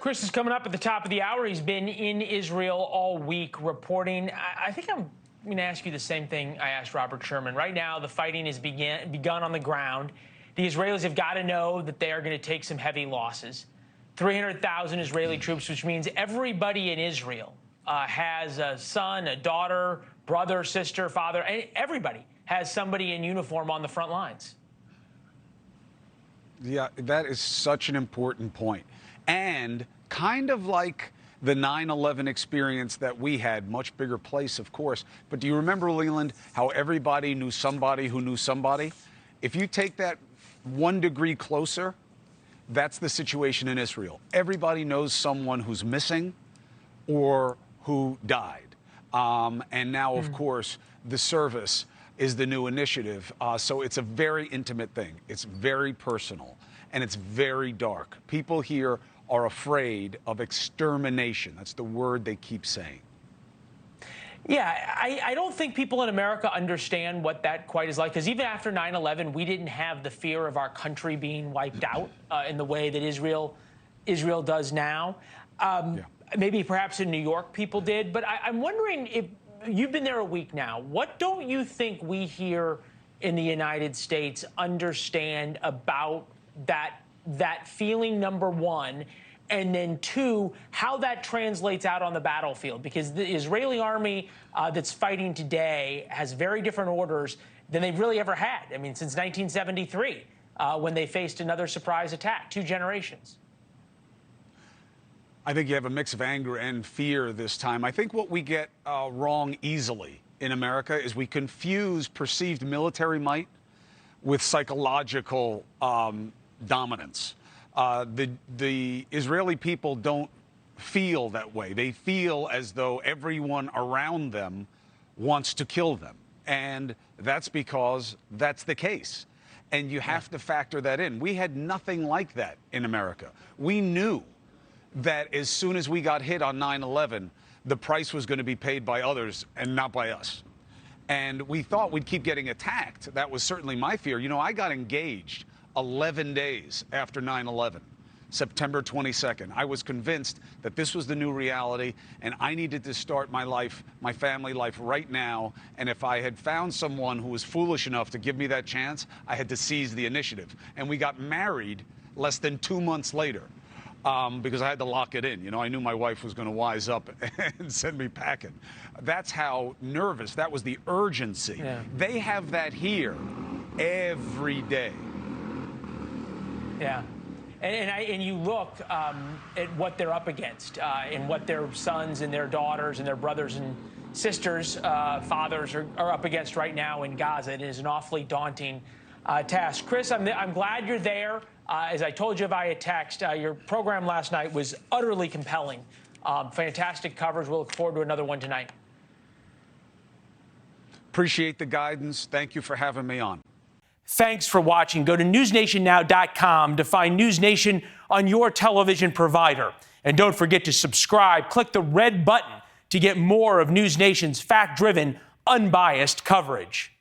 Chris is coming up at the top of the hour. He's been in Israel all week reporting. I think I'm going to ask you the same thing I asked Robert Sherman. Right now, the fighting has begun on the ground. The Israelis have got to know that they are going to take some heavy losses. 300,000 Israeli troops, which means everybody in Israel has a son, a daughter, brother, sister, father, everybody has somebody in uniform on the front lines. Yeah, that is such an important point. And kind of like the 9/11 experience that we had, much bigger place, of course. But do you remember, Leland, how everybody knew somebody who knew somebody? If you take that 1 degree closer, that's the situation in Israel. Everybody knows someone who's missing or who died. And now, of course, the service is the new initiative. So it's a very intimate thing. It's very personal, and it's very dark. People here are afraid of extermination. That's the word they keep saying. Yeah, I don't think people in America understand what that quite is like, because even after 9/11, we didn't have the fear of our country being wiped out in the way that Israel does now. Maybe perhaps in New York people did, but I'm wondering if you've been there a week now. What don't you think we here in the United States understand about that feeling, number one, and then two, how that translates out on the battlefield? Because the Israeli army that's fighting today has very different orders than they've really ever had. I mean, since 1973, when they faced another surprise attack, 2 generations. I think you have a mix of anger and fear this time. I think what we get wrong easily in America is we confuse perceived military might with psychological dominance. The Israeli people don't feel that way. They feel as though everyone around them wants to kill them. And that's because that's the case. And you have to factor that in. We had nothing like that in America. We knew that as soon as we got hit on 9/11, the price was going to be paid by others and not by us. And we thought we'd keep getting attacked. That was certainly my fear. You know, I got engaged 11 days after 9/11, September 22nd. I was convinced that this was the new reality, and I needed to start my life, my family life right now. And if I had found someone who was foolish enough to give me that chance, I had to seize the initiative. And we got married less than 2 months later. Because I had to lock it in. You know, I knew my wife was going to wise up and send me packing. That's how nervous. That was the urgency. Yeah. They have that here every day. Yeah. And you look at what they're up against and what their sons and their daughters and their brothers and sisters, fathers are up against right now in Gaza. It is an awfully daunting task. Chris, I'm glad you're there. As I told you via text, your program last night was utterly compelling. Fantastic coverage. We'll look forward to another one tonight. Appreciate the guidance. Thank you for having me on. Thanks for watching. Go to newsnationnow.com to find NewsNation on your television provider. And don't forget to subscribe. Click the red button to get more of NewsNation's fact-driven, unbiased coverage.